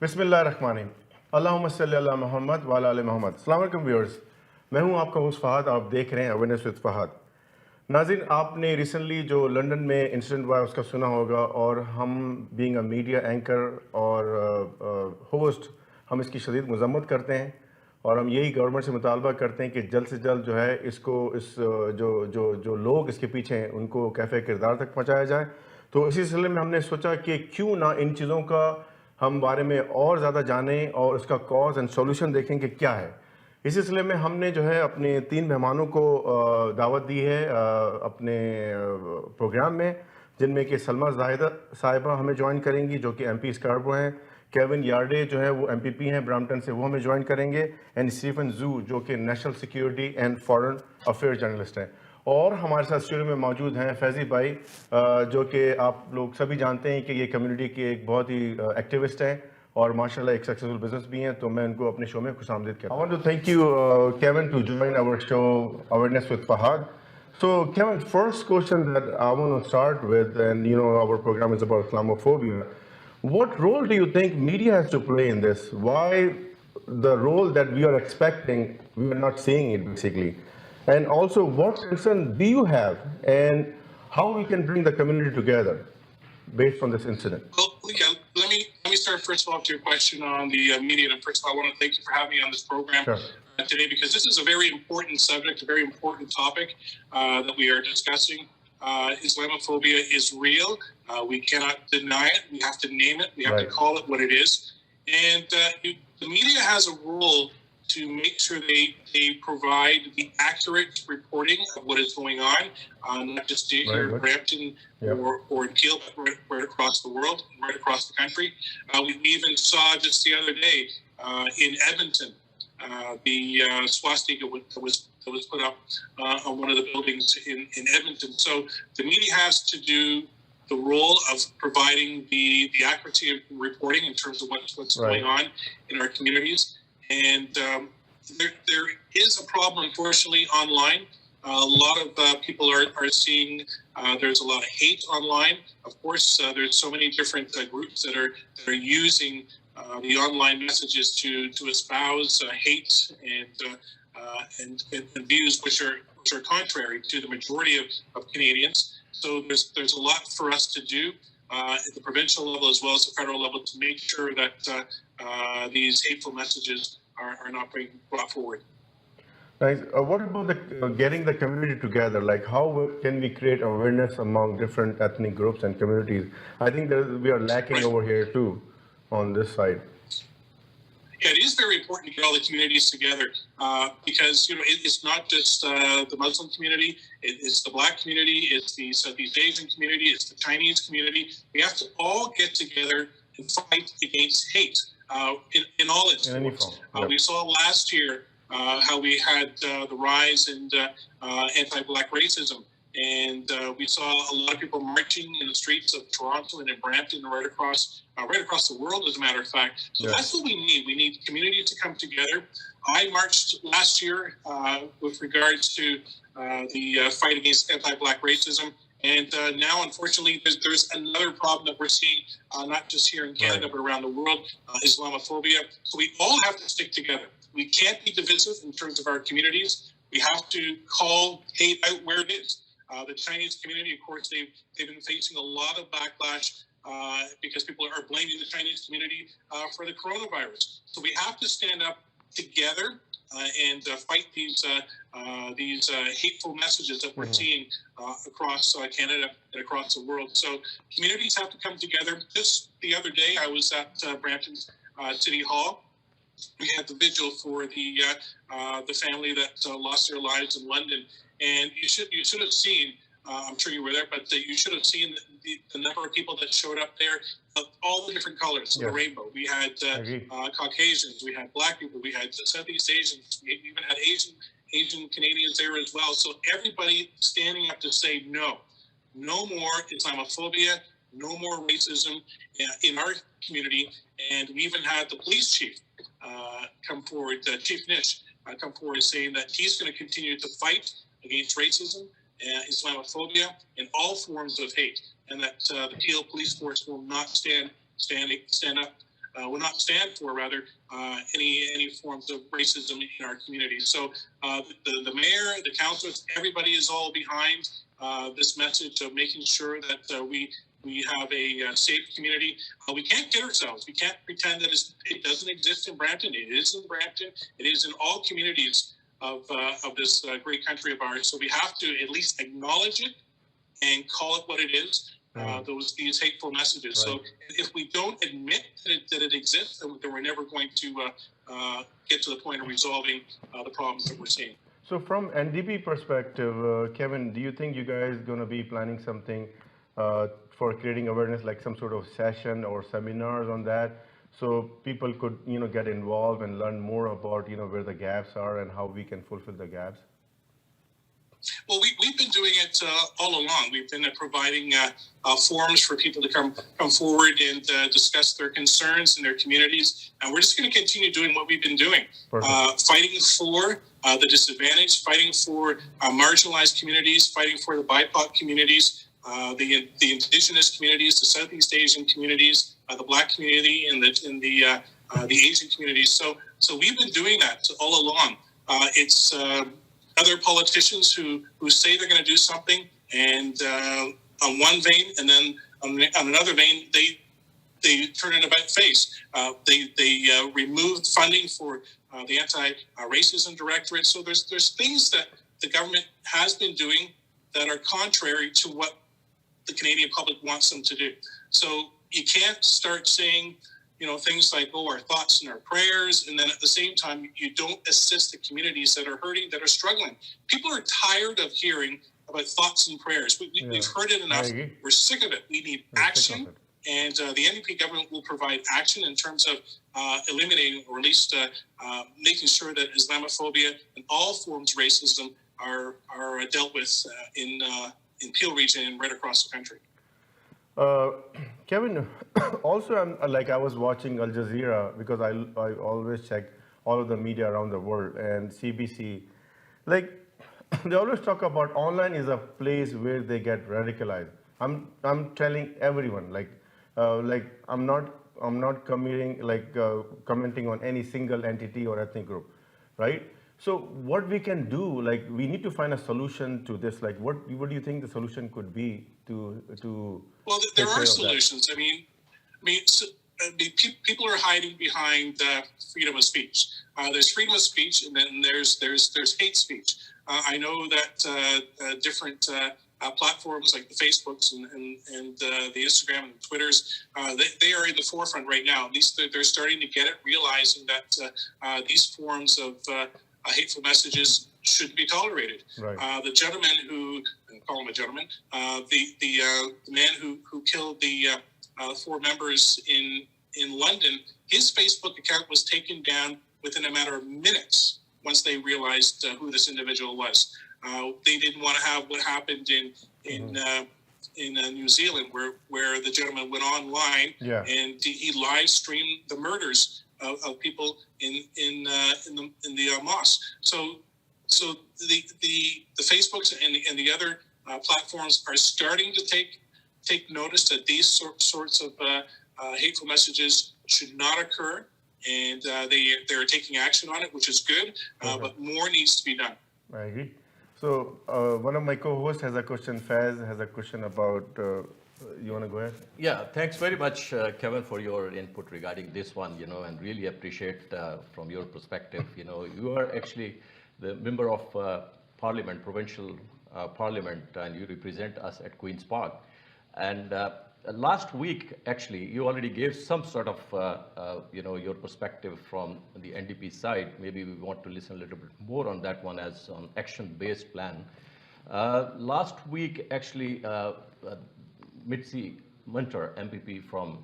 बिस्मिल्लाहिर्रहमानिर्रहीम। अल्लाहुम्मा सल्ली अला मोहम्मद व अला आले मोहम्मद। अस्सलाम वालेकुम व्यूअर्स, मैं हूं आपका होस्ट फ़हद। आप देख रहे हैं अवेयरनेस विद फ़हद। नाज़रीन, आपने रिसेंटली जो लंदन में इंसिडेंट हुआ उसका सुना होगा, और हम बीइंग अ मीडिया एंकर और होस्ट हम इसकी शदीद मज़म्मत करते हैं, और हम यही गवर्नमेंट से मुतालबा करते हैं कि जल्द से जल्द जो है इसको जो जो जो लोग इसके पीछे हैं उनको कैफ़े किरदार तक पहुँचाया जाए। तो इसी सिलसिले में हमने सोचा कि क्यों ना इन चीज़ों का हम बारे में और ज़्यादा जानें और उसका कॉज एंड सॉल्यूशन देखें कि क्या है। इस सिलसिले में हमने जो है अपने 3 मेहमानों को दावत दी है अपने प्रोग्राम में, जिनमें कि सलमा जाहिद साहिबा हमें ज्वाइन करेंगी, जो कि एमपी स्कार्बरो हैं। केविन यार्डे जो है वो एमपीपी हैं ब्रैम्पटन से, वो हमें ज्वाइन करेंगे। एंड स्टीफन जू, जो कि national security and foreign affairs journalist हैं। और हमारे साथ स्टूडियो में मौजूद हैं फैजी भाई, जो कि आप लोग सभी जानते हैं कि ये कम्युनिटी के एक बहुत ही एक्टिविस्ट हैं और माशाल्लाह एक सक्सेसफुल बिजनेस भी हैं। तो मैं उनको अपने शो में खुशामदीद करता हूं। I want to thank you Kevin to join our show awareness with Fahad. So Kevin, first question that I want to start with, and our program is about Islamophobia. What role do you think media has to play in this? Why the role that we are expecting, we are not seeing it basically? And also, what concern do you have, and how we can bring the community together based on this incident? Well, yeah, let me start first of all to your question on the media. And first of all, I want to thank you for having me on this program today, because this is a very important subject, a very important topic that we are discussing. Islamophobia is real. We cannot deny it. We have to name it. We have to call it what it is. And the media has a role to make sure they provide the accurate reporting of what is going on, not just here in Brampton or in Kiel, but right across the world, right across the country. We even saw just the other day in Edmonton, the swastika that was put up on one of the buildings in Edmonton. So the media has to do the role of providing the accuracy of reporting in terms of what's going on in our communities. And there is a problem, unfortunately, online. A lot of people are seeing there's a lot of hate online. Of course, there's so many different groups that are using the online messages to espouse hate and views which are contrary to the majority of Canadians. So there's a lot for us to do at the provincial level as well as the federal level to make sure that these hateful messages are not being brought forward. Nice. What about getting the community together? Like, how can we create awareness among different ethnic groups and communities? I think we are lacking over here too, on this side. Yeah, it is very important to get all the communities together because it's not just the Muslim community, it's the Black community, it's the Southeast Asian community, it's the Chinese community. We have to all get together and fight against hate in all its forms. We saw last year how we had the rise in anti-Black racism. And we saw a lot of people marching in the streets of Toronto and in Brampton and right across the world, as a matter of fact. So that's what we need. We need community to come together. I marched last year with regards to the fight against anti-Black racism. And now, unfortunately, there's another problem that we're seeing, not just here in Canada, but around the world, Islamophobia. So we all have to stick together. We can't be divisive in terms of our communities. We have to call hate out where it is. The Chinese community, of course, they've been facing a lot of backlash because people are blaming the Chinese community for the coronavirus. So we have to stand up together and fight these hateful messages that we're seeing across Canada and across the world. So communities have to come together. Just the other day, I was at Brampton's City Hall. We had the vigil for the family that lost their lives in London. And you should have seen, I'm sure you were there, but you should have seen the number of people that showed up there, all the different colors of the rainbow. We had Caucasians, we had Black people, we had Southeast Asians, we even had Asian Canadians there as well. So everybody standing up to say no more Islamophobia, no more racism in our community. And we even had the police chief come forward, Chief Nish, come forward saying that he's going to continue to fight against racism, Islamophobia, and all forms of hate, and that the Peel Police Force will not stand up will not stand for rather any forms of racism in our community. So the mayor, the councillors, everybody is all behind this message of making sure that we have a safe community. We can't kid ourselves. We can't pretend that it doesn't exist in Brampton. It is in Brampton. It is in all communities of this great country of ours. So we have to at least acknowledge it and call it what it is. These hateful messages. Right. So if we don't admit that it exists, then we're never going to get to the point of resolving the problems that we're seeing. So from NDP perspective, Kevin, do you think you guys going to be planning something for creating awareness, like some sort of session or seminars on that, so people could, get involved and learn more about, where the gaps are and how we can fulfill the gaps? Well, we've been doing it all along. We've been providing forums for people to come forward and discuss their concerns in their communities. And we're just going to continue doing what we've been doing, fighting for the disadvantaged, fighting for marginalized communities, fighting for the BIPOC communities, the Indigenous communities, the Southeast Asian communities, the Black community, and the Asian communities. So we've been doing that all along. It's other politicians who say they're going to do something, and on one vein, and then on another vein, they turn it about face. They removed funding for the anti-racism directorate. So there's things that the government has been doing that are contrary to what the Canadian public wants them to do. So you can't start saying, things like, our thoughts and our prayers, and then at the same time, you don't assist the communities that are hurting, that are struggling. People are tired of hearing about thoughts and prayers. We've heard it enough. We're sick of it. We need action, and the NDP government will provide action in terms of eliminating, or at least making sure that Islamophobia and all forms of racism are dealt with in Peel region and right across the country. Kevin, also I was watching Al Jazeera because I always check all of the media around the world, and CBC, they always talk about online is a place where they get radicalized. I'm telling everyone, I'm not commenting on any single entity or ethnic group, right? So what we can do, we need to find a solution to this. What do you think the solution could be to Well, there are solutions. People are hiding behind freedom of speech. There's freedom of speech, and then there's hate speech. I know that different platforms like the Facebooks and the Instagram and the Twitters, they are in the forefront right now. At least they're starting to get it, realizing that these forms of hateful messages shouldn't be tolerated. Right. The gentleman who, I call him a gentleman, the man who killed the 4 members in London, his Facebook account was taken down within a matter of minutes once they realized who this individual was. They didn't want to have what happened in New Zealand, where the gentleman went online and he live streamed the murders of people in the mosque. So the Facebooks and the other platforms are starting to take notice that these sorts of hateful messages should not occur, and they're taking action on it, which is good, but more needs to be done. I agree. So one of my co-hosts has a question. Faiz has a question about. You want to go ahead? Yeah, thanks very much, Kevin, for your input regarding this one, and really appreciate from your perspective. You are actually the member of Parliament, provincial Parliament, and you represent us at Queen's Park. And last week, actually, you already gave some sort of, your perspective from the NDP side. Maybe we want to listen a little bit more on that one as an action-based plan. Last week, actually, Mitzi Hunter, MPP from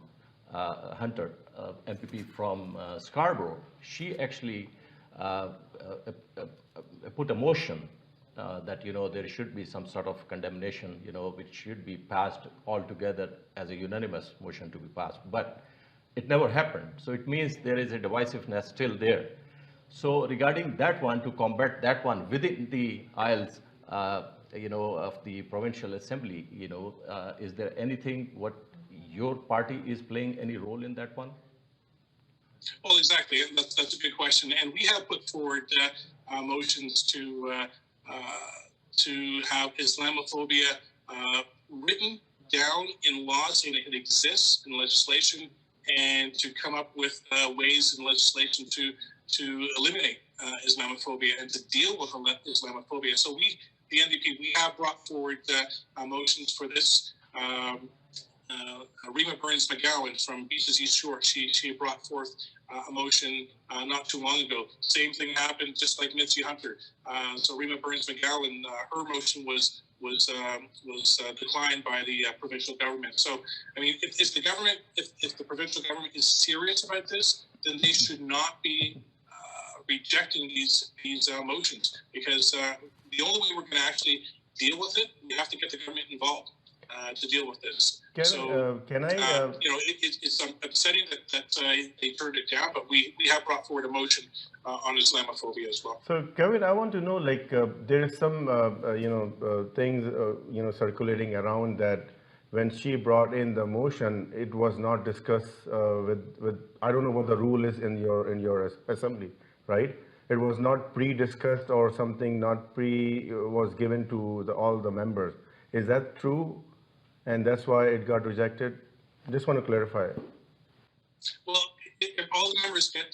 MPP from Scarborough, she actually put a motion that there should be some sort of condemnation, which should be passed altogether as a unanimous motion to be passed. But it never happened. So it means there is a divisiveness still there. So regarding that one, to combat that one within the aisles, of the provincial assembly, is there anything what your party is playing any role in that one? Well, exactly. That's a good question, and we have put forward motions to have Islamophobia written down in law, saying it exists in legislation, and to come up with ways in legislation to eliminate Islamophobia and to deal with Islamophobia. So the NDP, we have brought forward motions for this. Rima Burns-McGowan from Beaches East Shore, she brought forth a motion not too long ago. Same thing happened, just like Mitzi Hunter. So Rima Burns-McGowan, her motion was declined by the provincial government. So, I mean, if the provincial government is serious about this, then they should not be rejecting these motions, because the only way we're going to actually deal with it, we have to get the government involved to deal with this. Can I? It's upsetting that they turned it down, but we have brought forward a motion on Islamophobia as well. So, Kevin, I want to know, like, there is some, things, circulating around that when she brought in the motion, it was not discussed with. I don't know what the rule is in your assembly, right? It was not pre-discussed or something. Not was given to all the members. Is that true? And that's why it got rejected? Just want to clarify. Well, if all the members get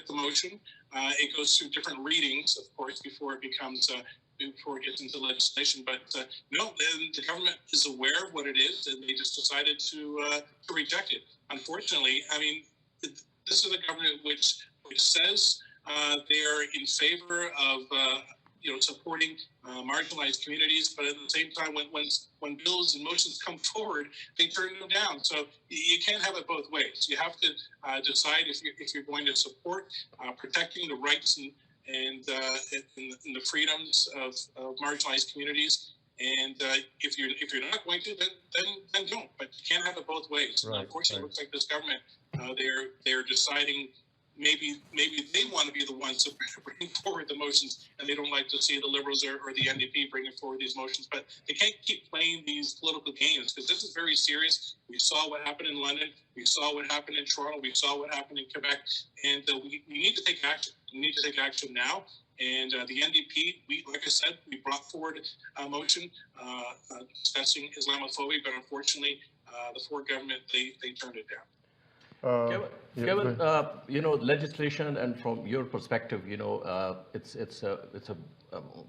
the motion, it goes through different readings, of course, before it gets into legislation. But no, the government is aware of what it is, and they just decided to reject it. Unfortunately, I mean, this is a government which says they are in favor of supporting marginalized communities, but at the same time, when bills and motions come forward, they turn them down. So you can't have it both ways. You have to decide if you're going to support protecting the rights and the freedoms of marginalized communities, and if you're not going to, then don't. But you can't have it both ways. Right, unfortunately, right. It looks like this government they're deciding. Maybe they want to be the ones to bring forward the motions, and they don't like to see the Liberals or the NDP bringing forward these motions. But they can't keep playing these political games, because this is very serious. We saw what happened in London. We saw what happened in Toronto. We saw what happened in Quebec. And we need to take action. We need to take action now. And the NDP, like I said, we brought forward a motion discussing Islamophobia, but unfortunately, the Ford government, they turned it down. Kevin, legislation, and from your perspective, it's a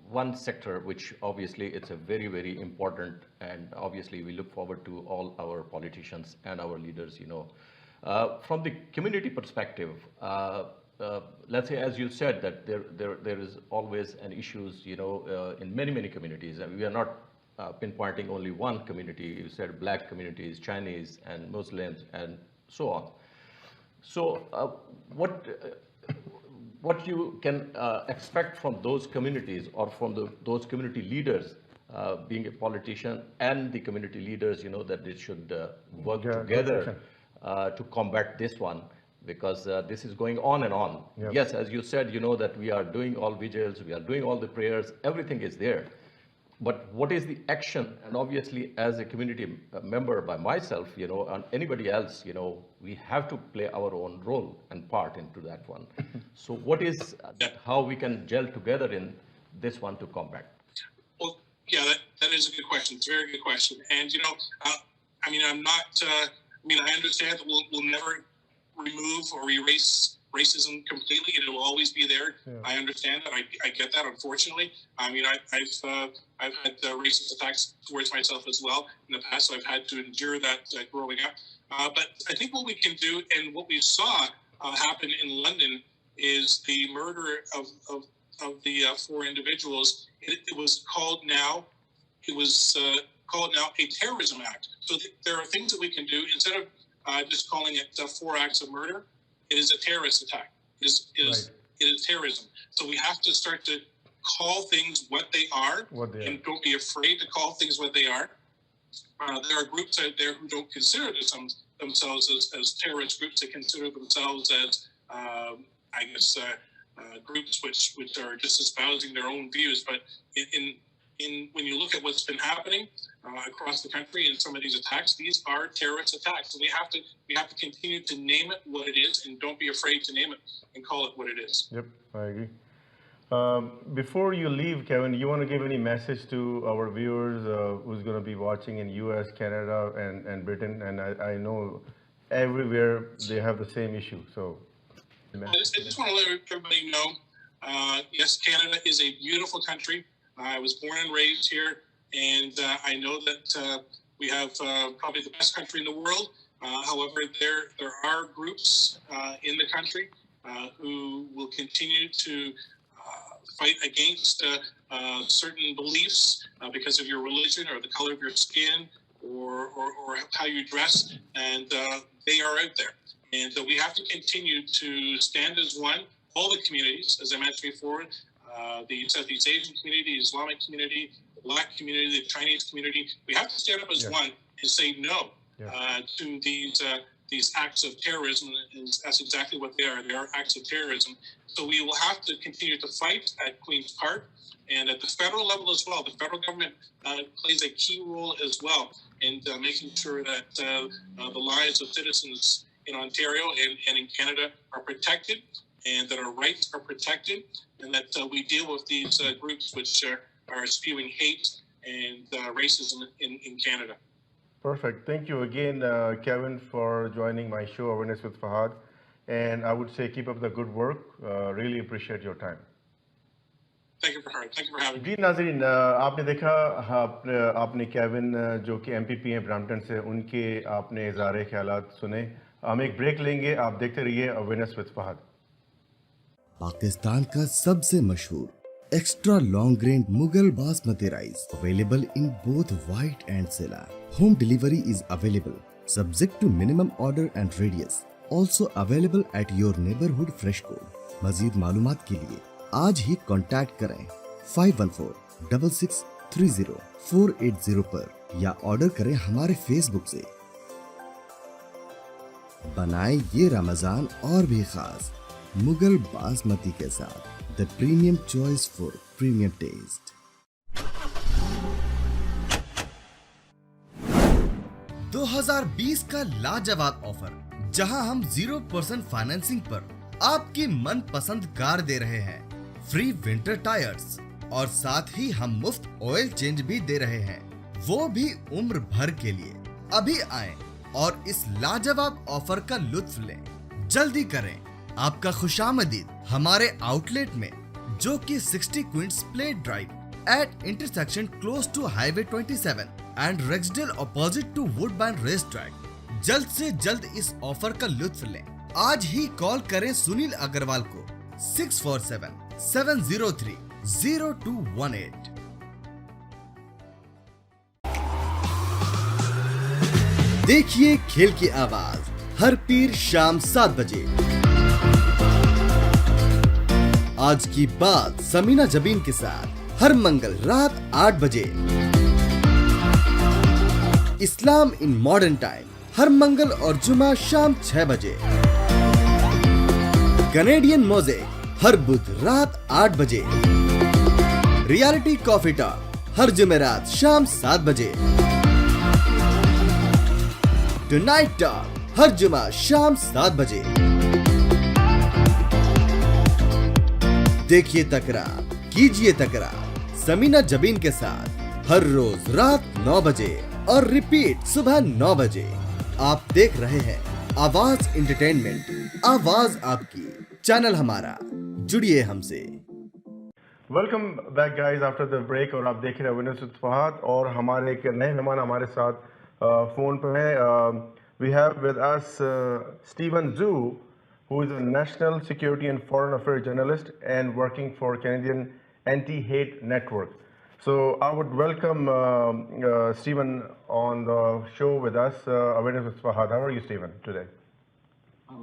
one sector which obviously it's a very, very important, and obviously we look forward to all our politicians and our leaders. From the community perspective, let's say, as you said, that there is always an issues, in many communities, and we are not pinpointing only one community. You said Black communities, Chinese, and Muslims, and so on. So what you can expect from those communities, or from those community leaders, being a politician, and the community leaders, that they should work together to combat this one, because this is going on and on. Yep. Yes, as you said, that we are doing all vigils, we are doing all the prayers, everything is there. But what is the action? And obviously, as a community member by myself, and anybody else, we have to play our own role and part into that one. So what is that, how we can gel together in this one to combat? Well, yeah, that is a good question. It's a very good question. And, I understand that we'll never remove or erase racism completely. It will always be there. Yeah. I understand that. I get that. Unfortunately, I've had racist attacks towards myself as well in the past. So I've had to endure that growing up. But I think what we can do, and what we saw happen in London, is the murder of the 4 individuals. It was called now. It was called now a terrorism act. So there are things that we can do instead of just calling it 4 acts of murder. It is a terrorist attack. It is terrorism. So we have to start to call things what they are, and don't be afraid to call things what they are. There are groups out there who don't consider themselves as terrorist groups. They consider themselves as, groups which are just espousing their own views. But in when you look at what's been happening across the country in some of these attacks, these are terrorist attacks. So we have to continue to name it what it is, and don't be afraid to name it and call it what it is. Yep, I agree. Before you leave, Kevin, you want to give any message to our viewers who's going to be watching in US, Canada, and Britain? And I know everywhere they have the same issue. So, I just want to let everybody know, yes, Canada is a beautiful country. I was born and raised here, and I know that we have probably the best country in the world. However, there are groups in the country who will continue to fight against certain beliefs because of your religion or the color of your skin or how you dress, and they are out there. And we have to continue to stand as one, all the communities, as I mentioned before, the Southeast Asian community, the Islamic community, the Black community, the Chinese community. We have to stand up as one and say no to these acts of terrorism. And that's exactly what they are. They are acts of terrorism. So we will have to continue to fight at Queen's Park and at the federal level as well. The federal government plays a key role as well in making sure that the lives of citizens in Ontario and in Canada are protected, and that our rights are protected, and that we deal with these groups which are spewing hate and racism in Canada. perfect. Thank you again, Kevin, for joining my show, Awareness with Fahad. And I would say keep up the good work. Really appreciate your time. Thank you for having me. जी नाज़रीन, आपने देखा आपने Kevin जो कि MPP हैं Brampton से, उनके आपने इज़हार ख्यालात सुने। हम एक ब्रेक लेंगे, आप देखते रहिए अवेयरनेस विद फहद। पाकिस्तान का सबसे मशहूर extra long grain Mughal basmati rice available in both white and sella. Home delivery is available subject to minimum order and radius, also available at your neighbourhood fresh code. मजीद मालूमात के लिए आज ही कांटेक्ट करें 5146630480 पर या ऑर्डर करें हमारे फेसबुक से। बनाएं ये रमजान और भी खास मुगल बासमती के साथ, the premium choice for premium taste. 2020 का लाजवाब ऑफर, जहां हम 0% फाइनेंसिंग पर आपकी मनपसंद कार दे रहे हैं, फ्री विंटर टायर्स, और साथ ही हम मुफ्त ऑयल चेंज भी दे रहे हैं, वो भी उम्र भर के लिए। अभी आएं और इस लाजवाब ऑफर का लुत्फ लें। जल्दी करें, आपका खुशामदीद हमारे आउटलेट में, जो कि 60 Queens Plate Drive at intersection close to highway 27 and Rexdale opposite to Woodbine race track. जल्द से जल्द इस ऑफर का लुत्फ लें। आज ही कॉल करें सुनील अग्रवाल को 647-703-0218। देखिए खेल की आवाज हर पीर शाम 7 बजे। आज की बात समीना जबीन के साथ हर मंगल रात 8 बजे। इस्लाम इन मॉडर्न टाइम हर मंगल और जुमा शाम 6 बजे। कनेडियन मोज़ेक हर बुध रात 8 बजे। रियलिटी कॉफी टॉक हर जुमेरात शाम 7 बजे। टुनाइट टॉक हर जुमा शाम 7 बजे। देखिए तकरार, कीजिए तकरार समीना जबीन के साथ हर रोज रात 9 बजे और रिपीट सुबह 9 बजे। आप देख रहे हैं आवाज एंटरटेनमेंट, आवाज आपकी, चैनल हमारा, जुड़िए हमसे। Welcome back guys after the break, और आप देख रहे हैं अवेयरनेस विद फहद, और हमारे एक नए मेहमान हमारे साथ फ़ोन पर हैं। We have with us Steven Zhu, who is a national security and foreign affairs journalist and working for Canadian Anti-Hate Network. So I would welcome Stephen on the show with us, Awareness with Fahad. How are you, Stephen, today?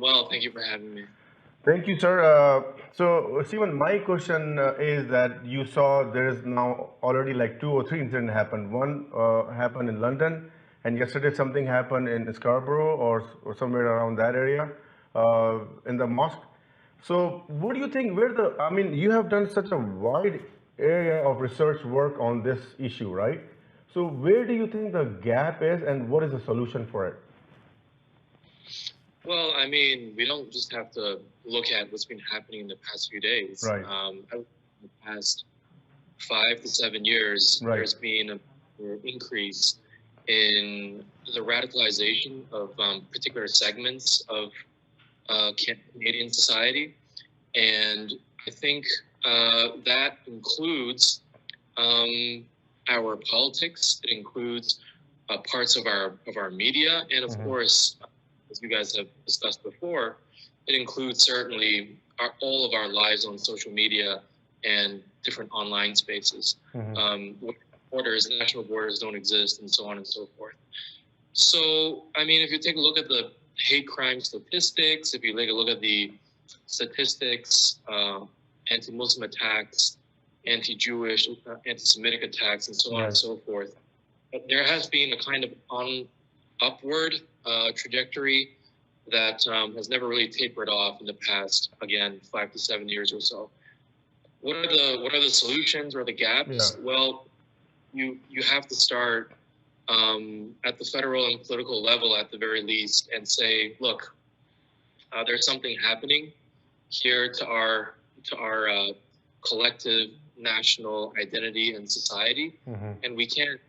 Well, thank you for having me. Thank you, sir. So, Stephen, my question is that you saw there is now already like 2 or 3 incidents happened. One happened in London, and yesterday something happened in Scarborough or somewhere around that area. In the mosque. So what do you think, I mean, you have done such a wide area of research work on this issue, right? So where do you think the gap is, and what is the solution for it? Well, I mean, we don't just have to look at what's been happening in the past few days. Right. In the past 5 to 7 years, Right. there's been an increase in the radicalization of particular segments of Canadian society, and I think that includes our politics. It includes parts of our media, and of course, as you guys have discussed before, it includes certainly all of our lives on social media and different online spaces. Borders, national borders don't exist, and so on and so forth. So, I mean, if you take a look at the hate crime statistics, if you take a look at the statistics, anti-Muslim attacks, anti-Jewish, anti-Semitic attacks, and so on and so forth, but there has been a kind of upward trajectory that has never really tapered off in the past, again, 5 to 7 years or so. What are the solutions or the gaps? Yeah. Well, you have to start at the federal and political level at the very least and say, look, there's something happening here to our collective national identity and society, and we can't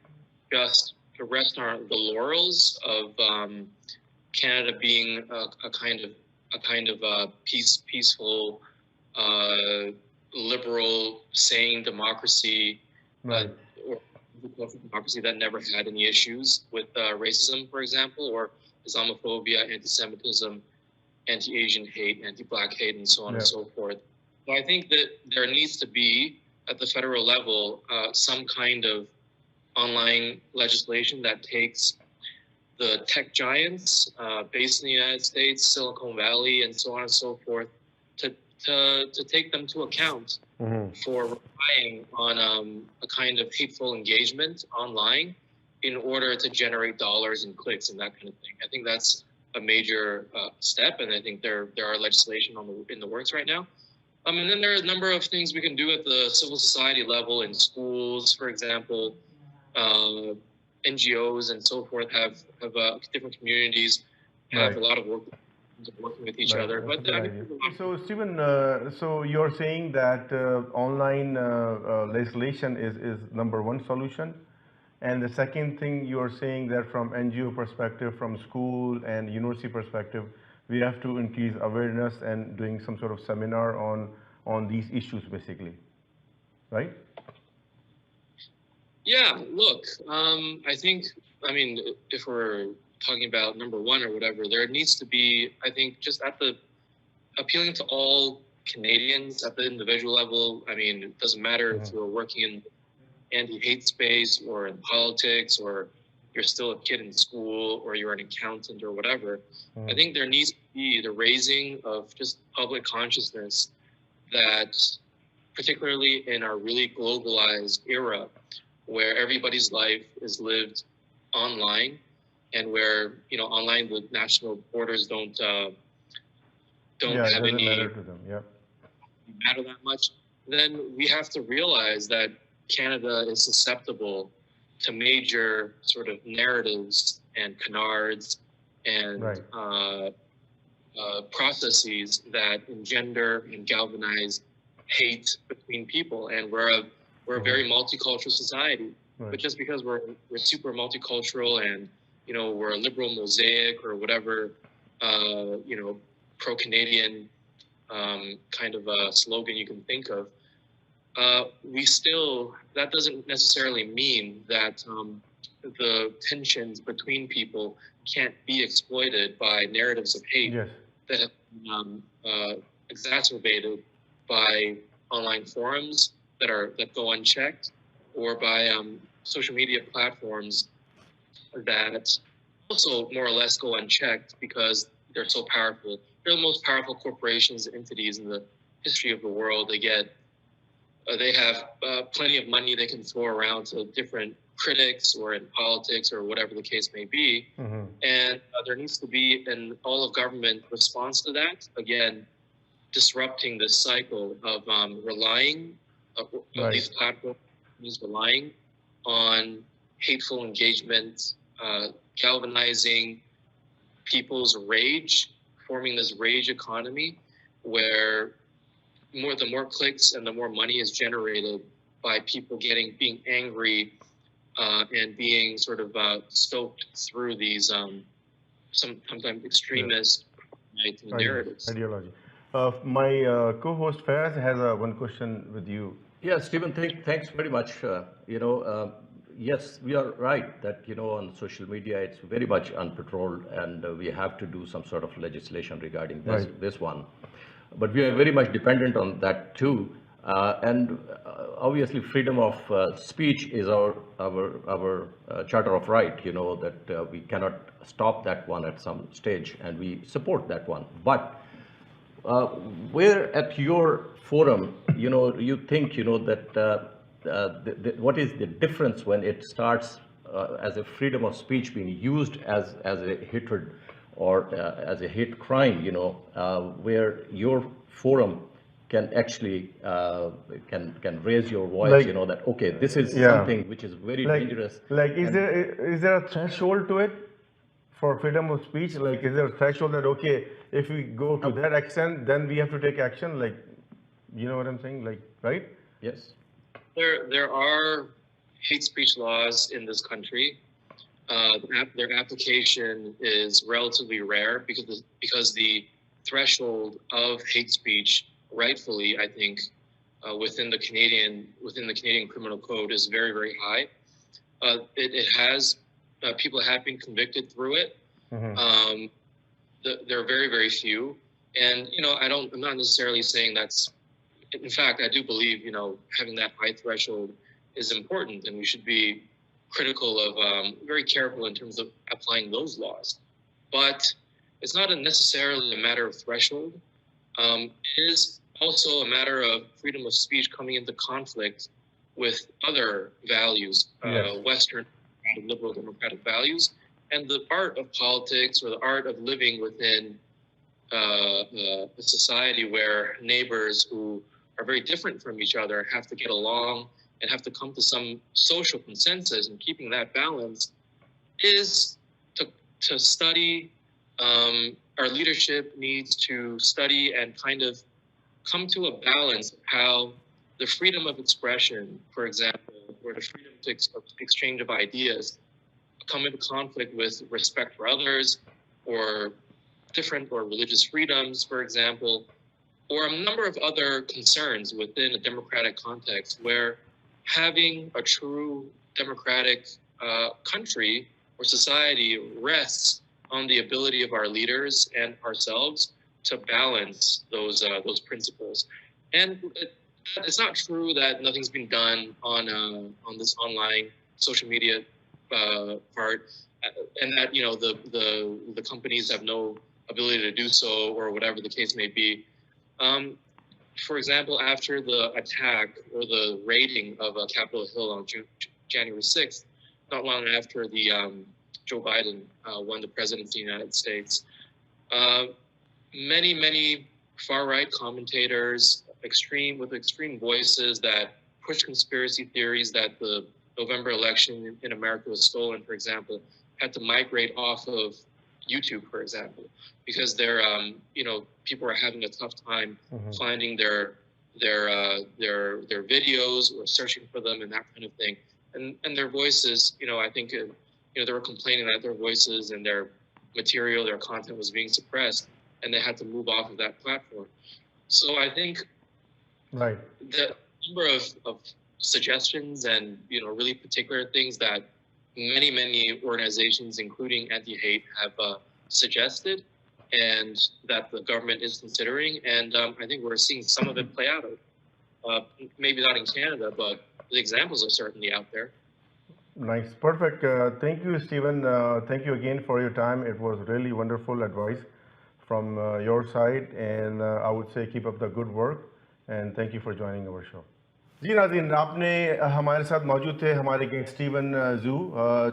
just rest on the laurels of Canada being a kind of peaceful, liberal, sane democracy, Right. or democracy that never had any issues with racism, for example, or Islamophobia, anti-Semitism, anti-Asian hate, anti-Black hate, and so on and so forth. So I think that there needs to be, at the federal level, some kind of online legislation that takes the tech giants based in the United States, Silicon Valley, and so on and so forth, to take them to account for relying on a kind of hateful engagement online in order to generate dollars and clicks and that kind of thing. I think that's a major step, and I think there are legislation in the works right now. And then there are a number of things we can do at the civil society level in schools, for example. NGOs and so forth have different communities have a lot of work working with each other. But so Stephen, so you're saying that online legislation is number one solution, and the second thing you're saying that from NGO perspective, from school and university perspective, we have to increase awareness and doing some sort of seminar on these issues, basically, right? Yeah, look, I think, I mean, if we're talking about number one or whatever, there needs to be, I think, just appealing to all Canadians at the individual level. I mean, it doesn't matter if you're working in anti-hate space or in politics, or you're still a kid in school, or you're an accountant or whatever. I think there needs to be the raising of just public consciousness that, particularly in our really globalized era, where everybody's life is lived online, and where, you know, online the national borders don't have any matter to them. matter that much, then we have to realize that Canada is susceptible to major sort of narratives and canards and processes that engender and galvanize hate between people. And we're a very multicultural society. But just because we're super multicultural and, you know, we're a liberal mosaic or whatever, you know, pro-Canadian kind of a slogan you can think of, that doesn't necessarily mean that the tensions between people can't be exploited by narratives of hate that have been exacerbated by online forums that go unchecked, or by social media platforms that also more or less go unchecked because they're so powerful. They're the most powerful corporations and entities in the history of the world. They have plenty of money they can throw around to different critics or in politics or whatever the case may be. And there needs to be an all-of-government response to that. Again, disrupting this cycle of relying of these platforms relying on hateful engagement, galvanizing people's rage, forming this rage economy where the more clicks and the more money is generated by people being angry and being sort of stoked through these sometimes extremist narratives. Ideology. My co-host Faiz has one question with you. Yeah, Stephen, thanks very much. Yes, we are right that, on social media, it's very much unpatrolled, and we have to do some sort of legislation regarding this one. But we are very much dependent on that too. And obviously, freedom of speech is our charter of right, that we cannot stop that one at some stage, and we support that one. But where at your forum, you think, that what is the difference when it starts as a freedom of speech being used as a hatred or as a hate crime, where your forum can actually can raise your voice, that okay, this is something which is very dangerous. Like, is there a threshold to it for freedom of speech? Like, is there a threshold that okay, if we go to that extent, then we have to take action? Like, you know what I'm saying? Like, right? Yes. There are hate speech laws in this country. Their application is relatively rare because the threshold of hate speech, rightfully, I think, within the Canadian Criminal Code is very, very high. It has people have been convicted through it. Mm-hmm. There are very, very few, and I'm not necessarily saying that's. In fact, I do believe having that high threshold is important, and we should be critical of very careful in terms of applying those laws. But it's not necessarily a matter of threshold. It is also a matter of freedom of speech coming into conflict with other values, Western liberal democratic values, and the art of politics or the art of living within a society where neighbors who are very different from each other have to get along and have to come to some social consensus, and keeping that balance is to study. Our leadership needs to study and kind of come to a balance of how the freedom of expression, for example, or the freedom to exchange of ideas come into conflict with respect for others or different or religious freedoms, for example, or a number of other concerns within a democratic context where having a true democratic country or society rests on the ability of our leaders and ourselves to balance those principles. And it's not true that nothing's been done on this online social media part, and that the companies have no ability to do so, or whatever the case may be. For example, after the attack or the raiding of Capitol Hill on January 6th, not long after the Joe Biden won the presidency of the United States, many far-right commentators, with extreme voices that push conspiracy theories that the November election in America was stolen, for example, had to migrate off of YouTube, for example, because they're people are having a tough time finding their videos or searching for them and that kind of thing, and their voices, I think they were complaining that their voices and their material, their content was being suppressed, and they had to move off of that platform. So I think the number of suggestions and really particular things that many organizations, including anti-hate, have suggested, and that the government is considering, and I think we're seeing some of it play out. Maybe not in Canada, but the examples are certainly out there. Nice, perfect. Thank you, Stephen. Thank you again for your time. It was really wonderful advice from your side, and I would say keep up the good work, and thank you for joining our show. जी नाज़रीन, आपने हमारे साथ मौजूद थे हमारे guest Steven जू,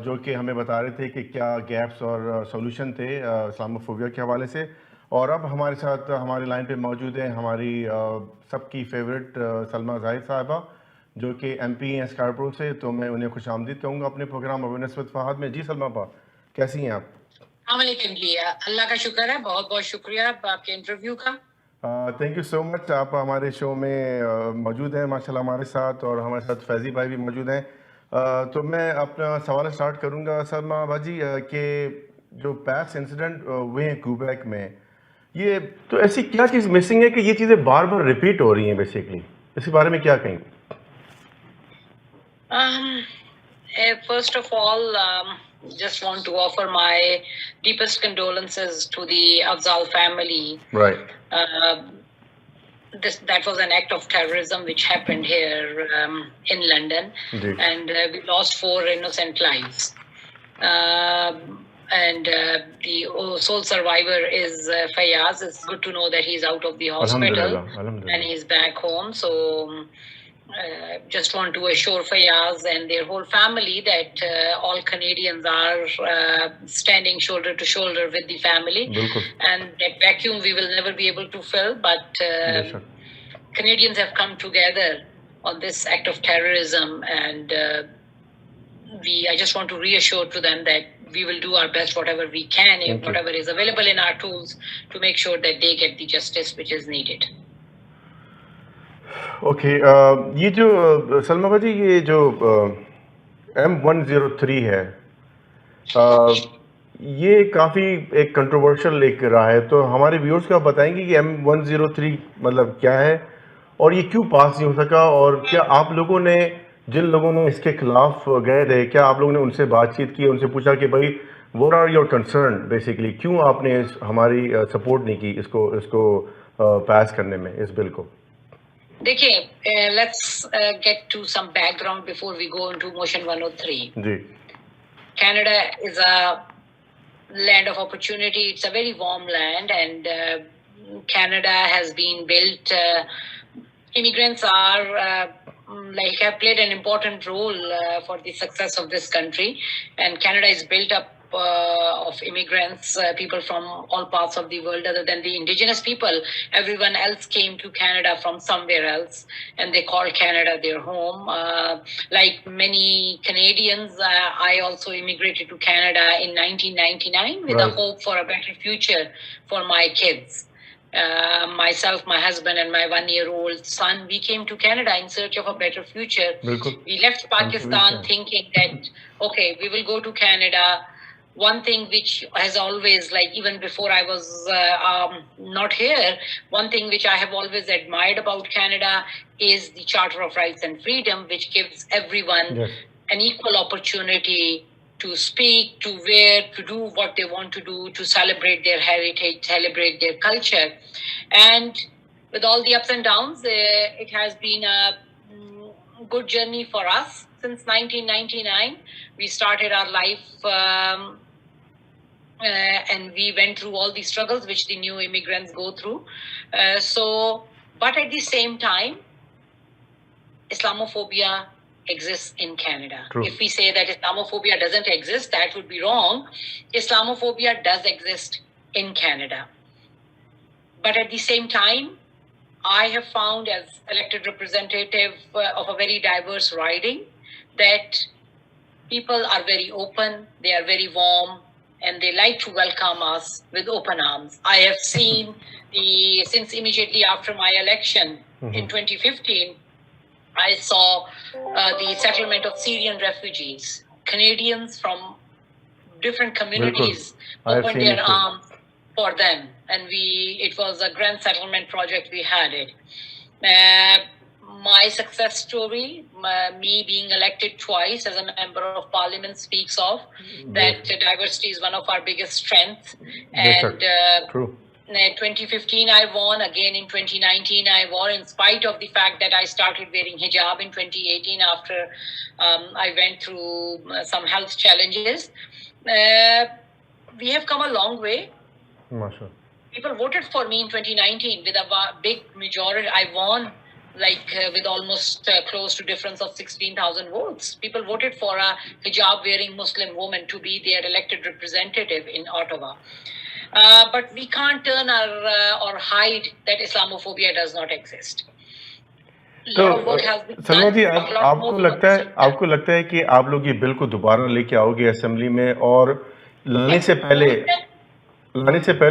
जो कि हमें बता रहे थे कि क्या गैप्स और सॉल्यूशन थे इस्लामोफोबिया के हवाले से, और अब हमारे साथ हमारी लाइन पे मौजूद हैं हमारी सबकी फेवरेट सलमा जाहिद साहिबा, जो कि MP हैं स्कारबरो से। तो मैं उन्हें खुश आमदीद कहूँगा अपने प्रोग्राम अवेयरनेस विद फहद में। जी सलमा पा, कैसी हैं आप? अस्सलामुअलैकुम जी, अल्लाह का शुक्र है, बहुत बहुत शुक्रिया आपके इंटरव्यू का। Thank you so much. आप हमारे शो में मौजूद हैं माशाल्लाह हमारे साथ, और हमारे साथ फैजी भाई भी मौजूद हैं। तो मैं अपना सवाल स्टार्ट करूंगा सलमा बाजी कि जो पास्ट इंसिडेंट हुए हैं क्यूबेक में, ये तो ऐसी क्या चीज़ मिसिंग है कि ये चीज़ें बार बार रिपीट हो रही हैं बेसिकली? इसके बारे में क्या कहेंगे? First of all, just want to offer my deepest condolences to the Afzal family. Right. That was an act of terrorism which happened here in London, and we lost 4 innocent lives. And the sole survivor is Faiz. It's good to know that he's out of the hospital and he's back home. So just want to assure Faiz and their whole family that all Canadians are standing shoulder to shoulder with the family. And that vacuum we will never be able to fill, but Canadians have come together on this act of terrorism, and I just want to reassure to them that we will do our best, whatever we can, whatever is available in our tools, to make sure that they get the justice which is needed. Okay, ये जो सलमा भाजी, ये जो M103 है, ये काफ़ी एक controversial एक रहा है। तो हमारे व्यूअर्स को आप बताएंगे कि M103 मतलब क्या है और ये क्यों पास नहीं हो सका, और क्या आप लोगों ने, जिन लोगों ने इसके खिलाफ गए थे, क्या आप लोगों ने उनसे बातचीत की, उनसे पूछा कि भाई what are your concern basically, क्यों आपने हमारी सपोर्ट नहीं की इसको पास करने में, इस बिल को? देखिए, let's get to some background before we go into motion 103. Ji. Canada is a land of opportunity. It's a very warm land, and Canada has been built. Immigrants are have played an important role for the success of this country, and Canada is built up of immigrants, people from all parts of the world other than the indigenous people. Everyone else came to Canada from somewhere else, and they called Canada their home. Like many Canadians, I also immigrated to Canada in 1999 with a hope for a better future for my kids. Myself, my husband, and my 1-year-old son, we came to Canada in search of a better future. We left Pakistan thinking that, okay, we will go to Canada. One thing which has always, like even before I was not here, one thing which I have always admired about Canada is the Charter of Rights and Freedom, which gives everyone an equal opportunity to speak, to wear, to do what they want to do, to celebrate their heritage, celebrate their culture. And with all the ups and downs, it has been a good journey for us. Since 1999, we started our life and we went through all the struggles which the new immigrants go through. But at the same time, Islamophobia exists in Canada. True. If we say that Islamophobia doesn't exist, that would be wrong. Islamophobia does exist in Canada. But at the same time, I have found as elected representative of a very diverse riding that people are very open, they are very warm, and they like to welcome us with open arms. I have seen since immediately after my election in 2015, I saw the settlement of Syrian refugees. Canadians from different communities opened their arms for them, and it was a grand settlement project. We had it. My success story, me being elected twice as a member of parliament, speaks of that diversity is one of our biggest strengths. And True. In 2015 I won, again in 2019 I won, in spite of the fact that I started wearing hijab in 2018 after I went through some health challenges. We have come a long way. Mashallah. People voted for me in 2019 with a big majority. I won with almost close to difference of 16,000 votes. People voted for a hijab wearing Muslim woman to be their elected representative in Ottawa. but we can't turn or hide that Islamophobia does not exist. तो Lot of work has been Salma done, ji, a lot आपको more लगता work है is done. आपको लगता है कि आप लोग ये बिल को दोबारा लेके आओगे असेंबली में, और लाने से पहले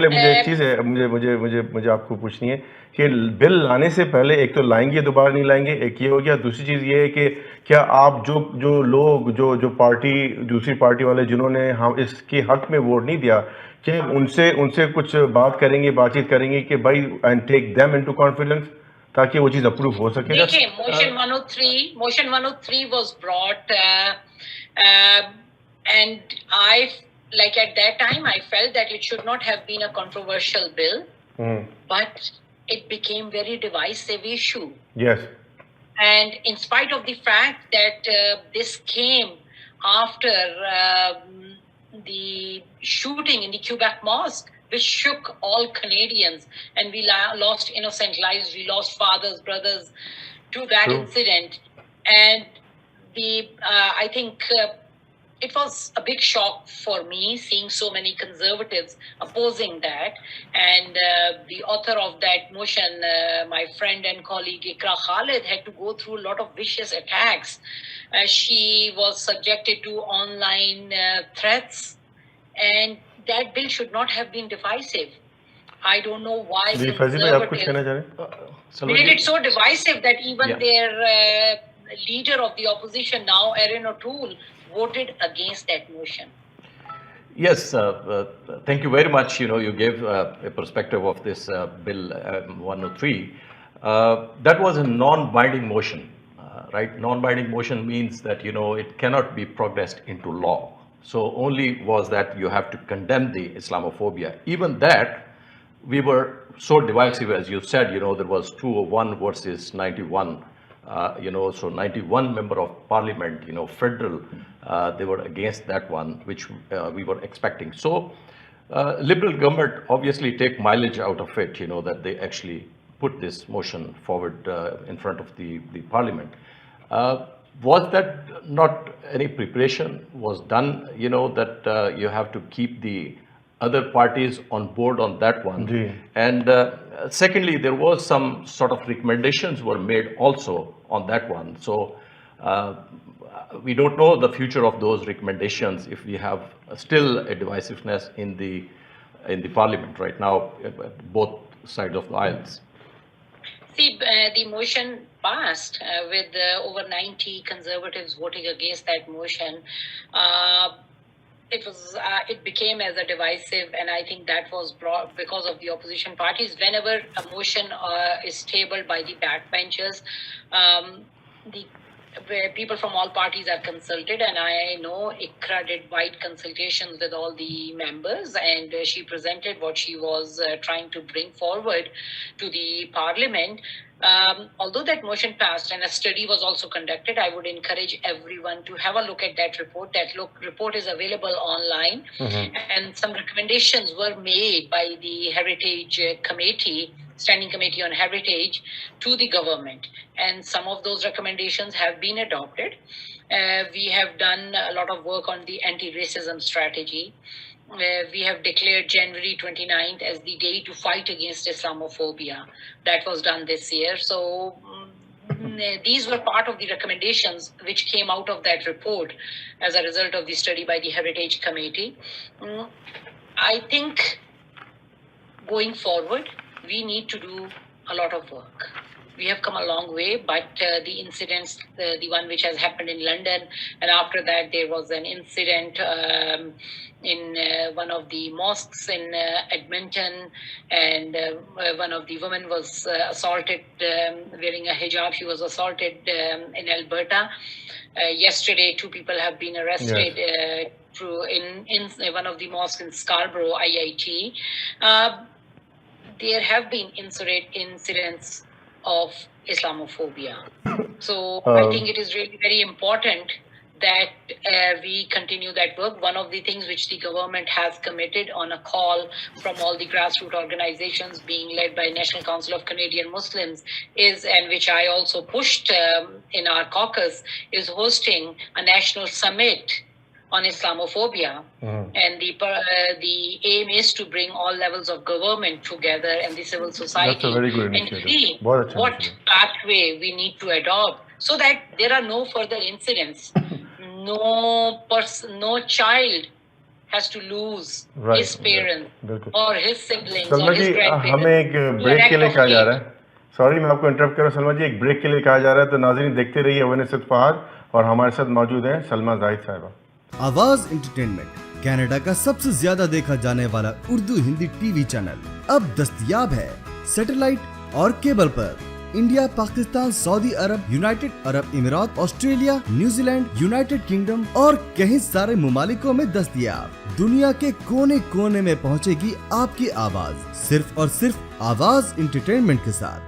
मुझे एक चीज़ है, मुझे आपको पूछनी है कि बिल लाने से पहले एक तो लाएंगे, दोबारा नहीं लाएंगे, एक ये हो गया। दूसरी चीज़ ये है कि क्या आप जो लोग जो पार्टी, दूसरी पार्टी वाले जिन्होंने हम इसके हक में वोट नहीं दिया, क्या उनसे कुछ बातचीत करेंगे कि भाई and take them into confidence, ताकि वो चीज़ अप्रूव हो सके? देखिए, motion 103 was brought, and like at that time I felt that it should not have been a controversial bill, but it became very divisive issue. Yes. And in spite of the fact that this came after the shooting in the Quebec mosque, which shook all Canadians, and we lost innocent lives, we lost fathers, brothers to that incident. And I think it was a big shock for me seeing so many conservatives opposing that. And the author of that motion, my friend and colleague Ikra Khalid, had to go through a lot of vicious attacks. She was subjected to online threats, and that bill should not have been divisive. I don't know why conservatives made it so divisive that even their leader of the opposition now, Erin O'Toole, voted against that motion. Yes, thank you very much. You gave a perspective of this bill 103. That was a non-binding motion, right? Non-binding motion means that, it cannot be progressed into law. So only was that you have to condemn the Islamophobia. Even that, we were so divisive, as you said, there was 201 versus 91. So 91 member of parliament, federal, they were against that one, which we were expecting. So Liberal government obviously take mileage out of it, that they actually put this motion forward in front of the parliament. Was that not any preparation was done, that you have to keep the other parties on board on that one? And secondly, there was some sort of recommendations were made also on that one. So we don't know the future of those recommendations if we have still a divisiveness in the parliament right now, both sides of the aisles. See, the motion passed with over 90 conservatives voting against that motion. It became as a divisive, and I think that was brought because of the opposition parties. Whenever a motion is tabled by the backbenchers, where people from all parties are consulted, and I know Ikra did wide consultations with all the members, and she presented what she was trying to bring forward to the parliament. Although that motion passed and a study was also conducted, I would encourage everyone to have a look at that report. That report is available online, and some recommendations were made by the Heritage Committee, Standing Committee on Heritage, to the government. And some of those recommendations have been adopted. We have done a lot of work on the anti-racism strategy. We have declared January 29th as the day to fight against Islamophobia. That was done this year. So these were part of the recommendations which came out of that report as a result of the study by the Heritage Committee. I think going forward, we need to do a lot of work. We have come a long way, but the incidents, the one which has happened in London, and after that there was an incident in one of the mosques in Edmonton, and one of the women was assaulted wearing a hijab. She was assaulted in Alberta. Yesterday, 2 people have been arrested in one of the mosques in Scarborough, IIT. There have been incidents of Islamophobia. So I think it is really very important that we continue that work. One of the things which the government has committed on a call from all the grassroots organizations being led by National Council of Canadian Muslims is, and which I also pushed in our caucus, is hosting a national summit on Islamophobia, and the aim is to bring all levels of government together and the civil society. That's a very good and initiative. see बहुत अच्छा what initiative. pathway we need to adopt so that there are no further incidents. No child has to lose Right, his parents बिल्कुल। or his siblings Salma or ji his grandparents. हमें एक to an break के act लिए of कहा जा hate. रहा है। Sorry मैं आपको इंटरप्ट कर रहा हूँ सलमा जी, एक ब्रेक के लिए कहा जा रहा है, तो नाज़रीन देखते रहिए अवेयरनेस विद फहद, और हमारे साथ मौजूद हैं सलमा जाहिद साहिबा। आवाज एंटरटेनमेंट कनाडा का सबसे ज्यादा देखा जाने वाला उर्दू हिंदी टीवी चैनल अब दस्तयाब है सैटेलाइट और केबल पर। India, Pakistan, Saudi Arab, United Arab Emirates, Australia, New Zealand, United Kingdom और कई सारे मुमालिकों में दस्तयाब। दुनिया के कोने कोने में पहुंचेगी आपकी आवाज, सिर्फ और सिर्फ आवाज एंटरटेनमेंट के साथ।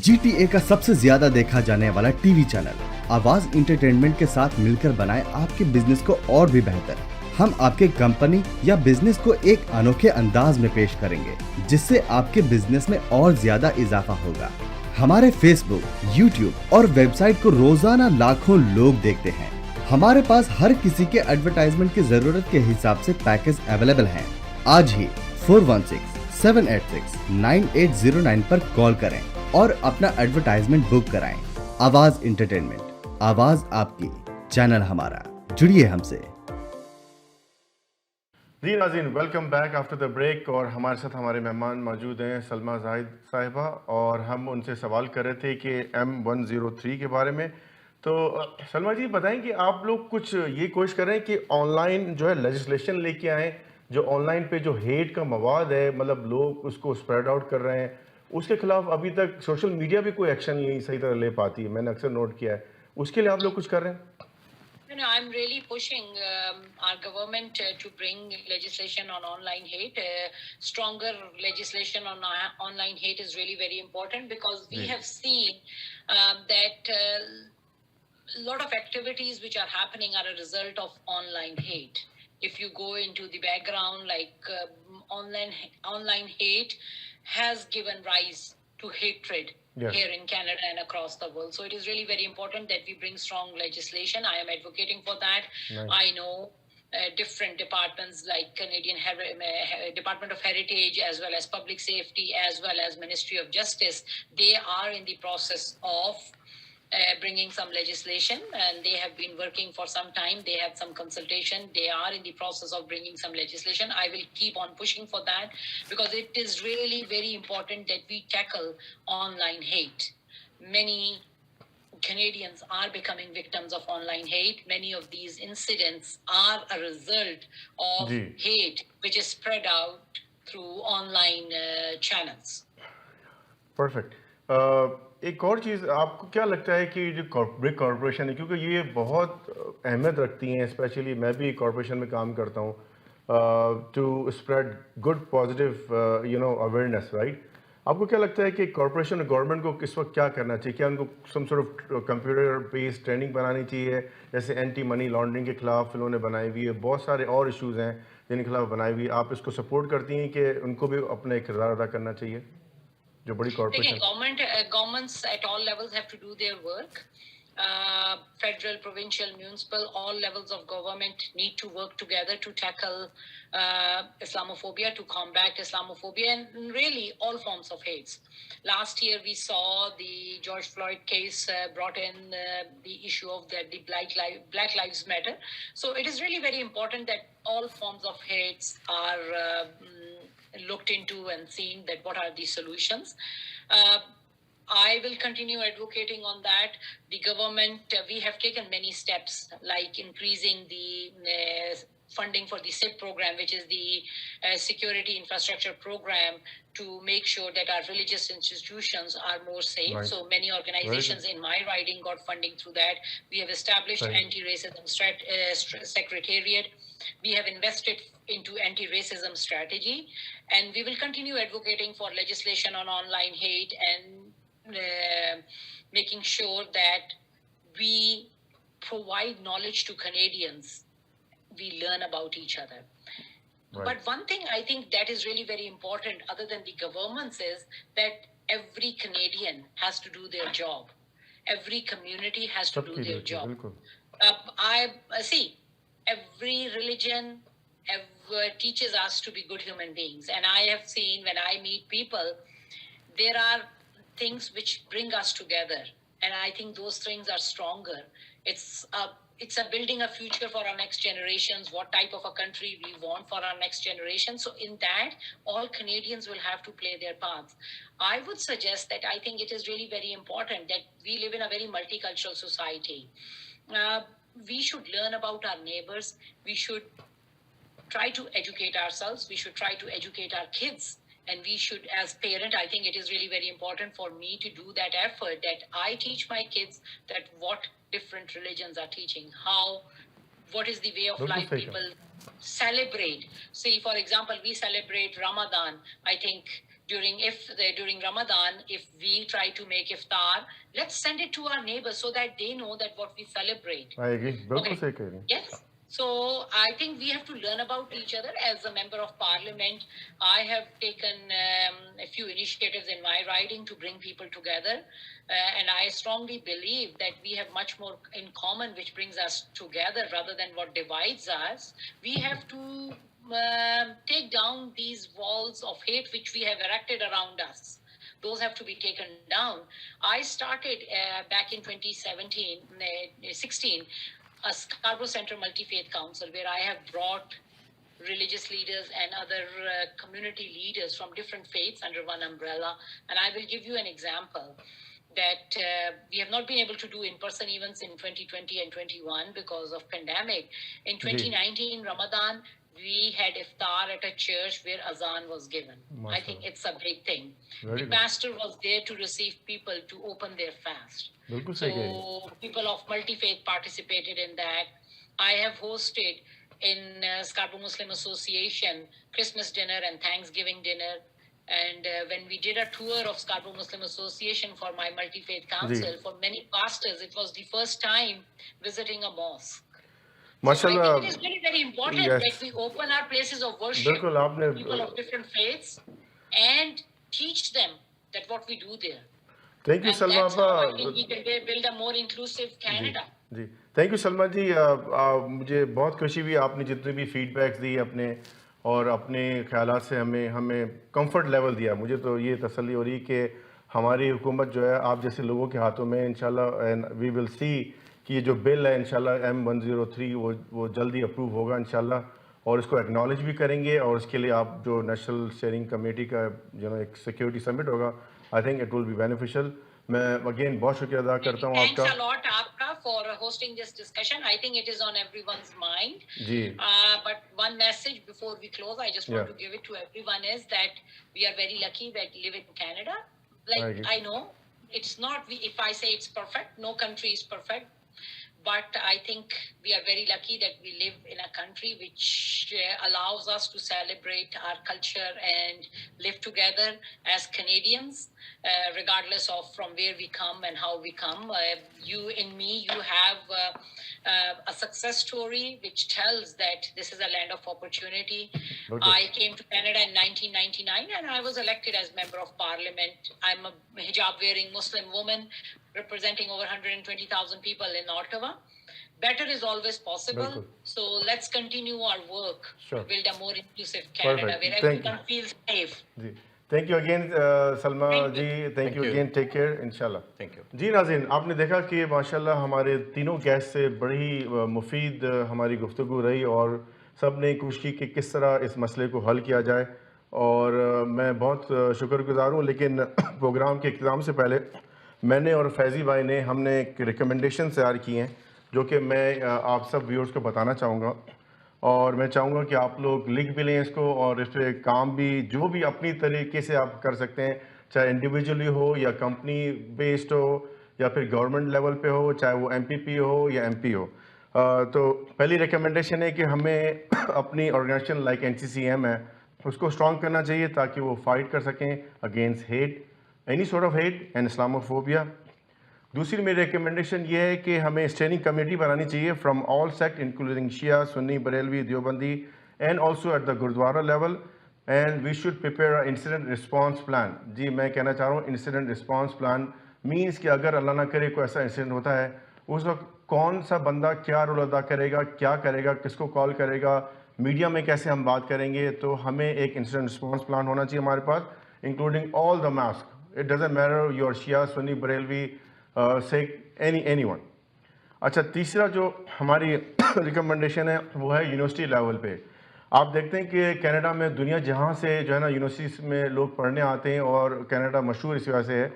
GTA का सबसे ज्यादा देखा जाने वाला टीवी चैनल आवाज एंटरटेनमेंट के साथ मिलकर बनाए आपके बिजनेस को और भी बेहतर। हम आपके कंपनी या बिजनेस को एक अनोखे अंदाज में पेश करेंगे, जिससे आपके बिजनेस में और ज्यादा इजाफा होगा। हमारे फेसबुक, यूट्यूब और वेबसाइट को रोजाना लाखों लोग देखते हैं। हमारे पास हर किसी के एडवर्टाइजमेंट की जरूरत के हिसाब से पैकेज अवेलेबल हैं। आज ही 416-786-9809 पर कॉल करें और अपना एडवर्टाइजमेंट बुक कराएं। आवाज एंटरटेनमेंट, आवाज आपकी, चैनल हमारा, जुड़िए हमसे। जी नाज़रीन, welcome back after the break, और हमारे साथ हमारे मेहमान मौजूद हैं सलमा जाहिद साहिबा, और हम उनसे सवाल कर रहे थे कि M103 के बारे में। तो सलमा जी बताएं कि आप लोग कुछ ये कोशिश कर रहे हैं कि ऑनलाइन जो है लेजिस्लेशन लेके आएँ, जो ऑनलाइन पे जो हेट का मवाद है, मतलब लोग उसको स्प्रेड आउट कर रहे हैं, उसके खिलाफ अभी तक सोशल मीडिया भी कोई एक्शन नहीं सही तरह ले पाती है, मैंने अक्सर नोट किया है। उसके लिए आप लोग कुछ कर रहे हैं? I'm really pushing our government to bring legislation on online hate. Stronger legislation on online hate is really very important because we have seen that a lot of activities which are happening are a result of online hate. If you go into the background, like online hate has given rise to hatred. Yes. Here in Canada and across the world. So it is really very important that we bring strong legislation. I am advocating for that. Nice. I know different departments like Canadian Department of Heritage, as well as Public Safety, as well as Ministry of Justice. They are in the process of bringing some legislation, and they have been working for some time. They have some consultation. They are in the process of bringing some legislation. I will keep on pushing for that because it is really very important that we tackle online hate. Many Canadians are becoming victims of online hate. Many of these incidents are a result of hate which is spread out through online channels. Perfect. एक और चीज़, आपको क्या लगता है कि जो big corporation है, क्योंकि ये बहुत अहमियत रखती हैं, स्पेशली मैं भी कॉरपोरेशन में काम करता हूँ, to spread good positive awareness, right? आपको क्या लगता है कि कॉरपोरेशन और गवर्नमेंट को किस वक्त क्या करना चाहिए? क्या उनको some sort of computer based training बनानी चाहिए, जैसे एंटी मनी लॉन्ड्रिंग के खिलाफ इन्होंने बनाई हुई है, बहुत सारे और इश्यूज़ हैं जिनके खिलाफ बनाई हुई है, आप इसको सपोर्ट करती हैं कि उनको भी अपने किरदार अदा करना चाहिए जो बड़ी corporation? Governments at all levels have to do their work. Federal, provincial, municipal, all levels of government need to work together to tackle Islamophobia, to combat Islamophobia, and really all forms of hates. Last year we saw the George Floyd case brought in the issue of the Black Lives Matter. So it is really very important that all forms of hates are looked into and seen that what are the solutions. I will continue advocating on that. The government, we have taken many steps, like increasing the funding for the SIP program, which is the Security Infrastructure Program, to make sure that our religious institutions are more safe. Right. So many organizations in my riding got funding through that. We have established anti-racism secretariat. We have invested into anti-racism strategy, and we will continue advocating for legislation on online hate and making sure that we provide knowledge to Canadians. We learn about each other. Right. But one thing I think that is really very important, other than the governments, is that every Canadian has to do their job. Every community has to do their job. I see every religion teaches us to be good human beings, and I have seen when I meet people, there are things which bring us together, and I think those things are stronger. It's a building a future for our next generations, what type of a country we want for our next generation. So in that, all Canadians will have to play their parts. I would suggest that I think it is really very important that we live in a very multicultural society. We should learn about our neighbors. We should try to educate ourselves. We should try to educate our kids. And we should, as parent, I think it is really very important for me to do that effort, that I teach my kids that what different religions are teaching, what is the way of life people celebrate. See, for example, we celebrate Ramadan. I think during Ramadan, if we try to make iftar, let's send it to our neighbors so that they know that what we celebrate. I agree. Okay. Yes. So I think we have to learn about each other. As a member of parliament, I have taken a few initiatives in my riding to bring people together. And I strongly believe that we have much more in common, which brings us together rather than what divides us. We have to take down these walls of hate which we have erected around us. Those have to be taken down. I started back in 2016, a Scarborough Centre Multi-Faith Council, where I have brought religious leaders and other community leaders from different faiths under one umbrella. And I will give you an example that we have not been able to do in-person events in 2020 and 21 because of pandemic. In 2019, Ramadan, we had iftar at a church where azan was given. I think it's a big thing. The pastor was there to receive people to open their fast. So people of multi-faith participated in that. I have hosted in Scarborough Muslim Association Christmas dinner and Thanksgiving dinner. And when we did a tour of Scarborough Muslim Association for my multi-faith council, for many pastors, it was the first time visiting a mosque. MashaAllah. So I think it is very, very important that we open our places of worship to people of different faiths and teach them that what we do there. Thank you, Salma. I think we can build a more inclusive Canada. जी thank you Salma ji मुझे बहुत खुशी हुई आपने जितने भी feedbacks दिए अपने और अपने ख्यालात से हमें कंफर्ट लेवल दिया. मुझे तो ये तसल्ली हो रही कि हमारी हुकूमत जो है आप जैसे लोगों के हाथों में इंशाल्लाह एंड वी विल सी कि ये जो बिल है इंशाल्लाह M103 वो जल्दी अप्रूव होगा इंशाल्लाह और इसको एक्नॉलेज भी करेंगे और इसके लिए आप जो नेशनल स्टीयरिंग कमेटी का जो एक सिक्योरिटी समिट होगा I think it will be beneficial. मैं अगेन बहुत शुक्रिया अदा करता हूँ आपका. Thanks a lot आपका for hosting this discussion. I think it is on everyone's mind. Ji. But one message before we close, I just want to give it to everyone is that we are very lucky that live in Canada. Like I know it's not. If I say it's perfect, no country is perfect. But I think we are very lucky that we live in a country which allows us to celebrate our culture and live together as Canadians, regardless of from where we come and how we come. You have a success story which tells that this is a land of opportunity. Okay. I came to Canada in 1999 and I was elected as member of parliament. I'm a hijab-wearing Muslim woman representing over 120,000 people in Ottawa. Better is always possible. So let's continue our work to build a more inclusive Canada where everyone feels safe. Thank you again, Salma ji. Thank you again. Take care, inshallah. Thank you. जी नाज़रीन, आपने देखा कि माशाल्लाह हमारे तीनों guest से बड़ी मुफीद हमारी गुफ्तगू रही और सब ने कोशिश की कि किस तरह इस मसले को हल किया जाए और मैं बहुत शुक्रगुजार हूँ. लेकिन प्रोग्राम के इख्तिताम से पहले मैंने और फैज़ी भाई ने हमने एक रिकमेंडेशन तैयार की हैं जो कि मैं आप सब व्यूअर्स को बताना चाहूँगा और मैं चाहूँगा कि आप लोग लिख भी लें इसको और इस पर काम भी जो भी अपनी तरीके से आप कर सकते हैं, चाहे इंडिविजुअली हो या कंपनी बेस्ड हो या फिर गवर्नमेंट लेवल पे हो, चाहे वो MPP हो या MP हो. तो पहली रिकमेंडेशन है कि हमें अपनी ऑर्गेनाइजेशन लाइक NCCM है उसको स्ट्रॉन्ग करना चाहिए ताकि वो फाइट कर सकें against hate, any sort of hate and Islamophobia. दूसरी मेरी रिकमेंडेशन ये है कि हमें स्टीयरिंग कमेटी बनानी चाहिए from all sect including Shia, Sunni, Barelvi, Deobandi and also at the gurdwara level and we should prepare a incident response plan. जी मैं कहना चाह रहा हूँ इंसिडेंट रिस्पांस प्लान मीन्स कि अगर अल्लाह ना करे कोई ऐसा इंसिडेंट होता है उस वक्त کون سا بندہ کیا رول ادا کرے گا, کیا کرے گا, کس کو کال کرے گا, میڈیا میں کیسے ہم بات کریں گے. تو ہمیں ایک انسٹنٹ رسپانس پلان ہونا چاہیے ہمارے پاس, including all the mosque. It doesn't matter your Shia, Sunni, Barelvi, Sikh, any one. اچھا, تیسرا جو ہماری ریکمنڈیشن ہے وہ ہے یونیورسٹی لیول پہ. آپ دیکھتے ہیں کہ کینیڈا میں دنیا جہاں سے جو ہے نا یونیورسٹیز میں لوگ پڑھنے آتے ہیں, اور کینیڈا مشہور اس وجہ سے ہے,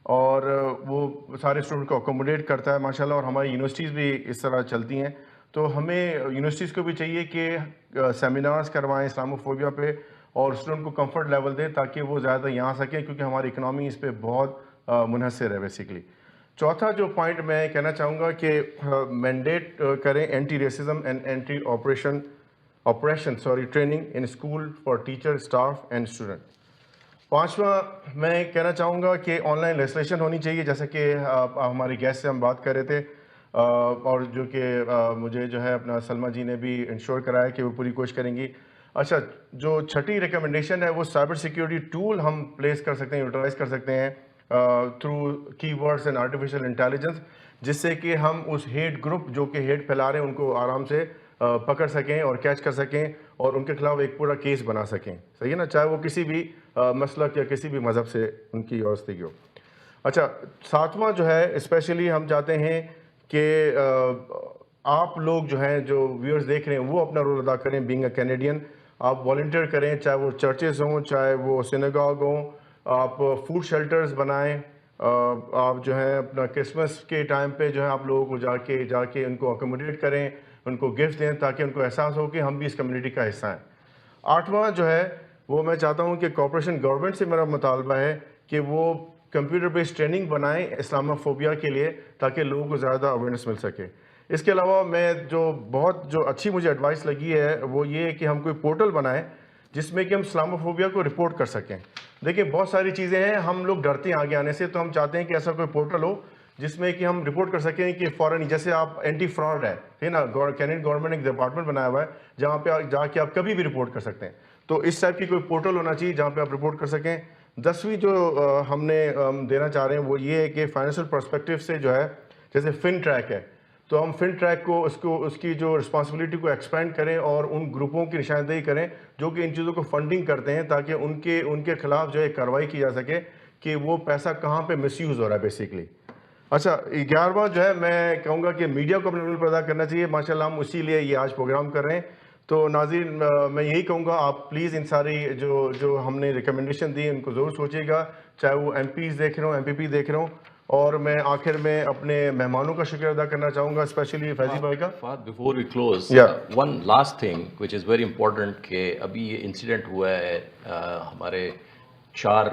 اور وہ سارے اسٹوڈنٹ کو اکوموڈیٹ کرتا ہے ماشاءاللہ, اور ہماری یونیورسٹیز بھی اس طرح چلتی ہیں. تو ہمیں یونیورسٹیز کو بھی چاہیے کہ سیمینارز کروائیں اسلاموفوبیا پہ, اور اسٹوڈنٹ کو کمفرٹ لیول دیں تاکہ وہ زیادہ یہاں آ سکیں, کیونکہ ہماری اکنامی اس پہ بہت منحصر ہے بیسیکلی. چوتھا جو پوائنٹ میں کہنا چاہوں گا کہ مینڈیٹ کریں anti racism and anti oppression training in school for teacher, staff and student. پانچواں میں کہنا چاہوں گا کہ آن لائن لیجسلیشن ہونی چاہیے, جیسا کہ ہماری گیسٹ سے ہم بات کر رہے تھے, اور جو کہ مجھے جو ہے اپنا سلما جی نے بھی انشور کرایا کہ وہ پوری کوشش کریں گی. اچھا, جو چھٹی ریکمنڈیشن ہے وہ سائبر سیکیورٹی ٹول ہم پلیس کر سکتے ہیں, یوٹیلائز کر سکتے ہیں through key words and artificial intelligence, جس سے کہ ہم اس ہیٹ گروپ جو کہ ہیٹ پھیلا رہے ہیں ان کو آرام سے پکڑ سکیں اور کیچ کر سکیں, اور ان کے خلاف ایک پورا کیس بنا سکیں. صحیح ہے نا, چاہے وہ کسی بھی مسلک یا کسی بھی مذہب سے ان کی وابستگی ہو. اچھا, ساتواں جو ہے اسپیشلی ہم چاہتے ہیں کہ آپ لوگ جو ہیں, جو ویورز دیکھ رہے ہیں, وہ اپنا رول ادا کریں بینگ اے کینیڈین. آپ والنٹیئر کریں, چاہے وہ چرچز ہوں, چاہے وہ سینیگاگ ہوں, آپ فوڈ شیلٹرز بنائیں, آپ جو ہے اپنا کرسمس کے ٹائم پہ جو ہے آپ لوگوں کو جا کے ان کو اکوموڈیٹ کریں, ان کو گفٹ دیں تاکہ ان کو احساس ہو کہ ہم بھی اس کمیونٹی کا حصہ ہیں. آٹھواں جو ہے وہ میں چاہتا ہوں کہ کارپوریشن گورنمنٹ سے میرا مطالبہ ہے کہ وہ کمپیوٹر بیسڈ ٹریننگ بنائیں اسلاموفوبیا کے لیے تاکہ لوگوں کو زیادہ اویئرنیس مل سکے. اس کے علاوہ میں جو اچھی مجھے ایڈوائس لگی ہے وہ یہ ہے کہ ہم کوئی پورٹل بنائیں جس میں کہ ہم اسلاموفوبیا کو رپورٹ کر سکیں. دیکھیں بہت ساری چیزیں ہیں, ہم لوگ ڈرتے ہیں آگے آنے سے, تو ہم چاہتے ہیں کہ ایسا کوئی پورٹل ہو جس میں کہ ہم رپورٹ کر سکیں کہ فوراً, جیسے آپ اینٹی فراڈ ہے نا, کینیڈین گورنمنٹ نے ایک ڈپارٹمنٹ بنایا ہوا ہے جہاں پہ جا کے آپ کبھی بھی رپورٹ کر سکتے ہیں. تو اس ٹائپ کی کوئی پورٹل ہونا چاہیے جہاں پہ آپ رپورٹ کر سکیں. 10ویں جو ہم نے دینا چاہ رہے ہیں وہ یہ ہے کہ فائنینشیل پرسپیکٹیو سے جو ہے, جیسے فن ٹریک ہے, تو ہم فن ٹریک کو اس کی جو رسپانسبلٹی کو ایکسپینڈ کریں اور ان گروپوں کی نشاندہی کریں جو کہ ان چیزوں کو فنڈنگ کرتے ہیں, تاکہ ان کے خلاف جو ہے کارروائی کی جا سکے کہ وہ پیسہ کہاں پہ مس یوز ہو رہا ہے بیسیکلی. اچھا, 11واں جو ہے میں کہوں گا کہ میڈیا کو اپنا رول ادا کرنا چاہیے. ماشاءاللہ ہم اسی لیے یہ آج پروگرام کر رہے ہیں. تو ناظرین میں یہی کہوں گا, آپ پلیز ان ساری جو ہم نے ریکمنڈیشن دی ان کو ضرور سوچیے گا, چاہے وہ ایم پیز دیکھ رہے ہوں, ایم پی پی دیکھ رہے ہوں. اور میں آخر میں اپنے مہمانوں کا شکریہ ادا کرنا چاہوں گا, اسپیشلی فیضی بھائی کا. Before we close, one last thing which is very important, کہ ابھی یہ انسیڈنٹ ہوا ہے, ہمارے 4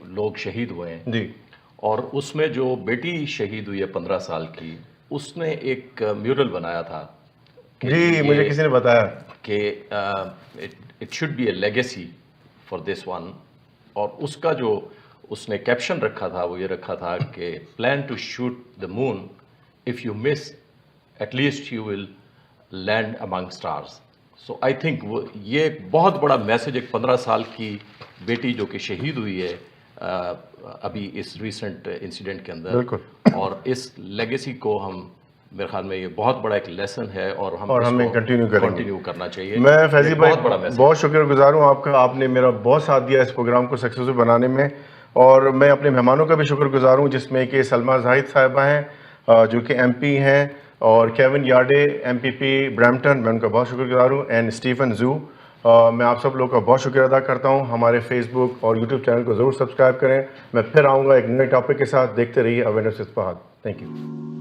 لوگ شہید ہوئے ہیں جی, اور اس میں جو بیٹی شہید ہوئی ہے 15 سال کی, اس نے ایک میورل بنایا تھا. جی مجھے کسی نے بتایا کہ it should be a legacy for this one, اور اس کا جو اس نے کیپشن رکھا تھا وہ یہ رکھا تھا کہ plan to shoot the moon, if you miss at least you will land among stars. So I think وہ یہ ایک بہت بڑا میسج, ایک 15 سال کی بیٹی جو کہ شہید ہوئی ہے ابھی اس ریسنٹ انسیڈنٹ کے اندر, اور اس لیگیسی کو ہم, میرے خیال میں یہ بہت بڑا ایک لیسن ہے اور ہمیں کنٹینیو کرنا چاہیے. میں فیضی بھائی بہت شکر گزار ہوں آپ کا, آپ نے میرا بہت ساتھ دیا اس پروگرام کو سکسیسفل بنانے میں, اور میں اپنے مہمانوں کا بھی شکر گزار ہوں, جس میں کہ سلما زاہد صاحبہ ہیں جو کہ ایم پی ہیں, اور کیون یارڈے ایم پی پی برامپٹن, میں ان کا بہت شکر گزار ہوں, اینڈ اسٹیفن زو. میں آپ سب لوگوں کا بہت شکریہ ادا کرتا ہوں. ہمارے فیس بک اور یوٹیوب چینل کو ضرور سبسکرائب کریں. میں پھر آؤں گا ایک نئے ٹاپک کے ساتھ. دیکھتے رہیے awareness with Fahad. Thank you.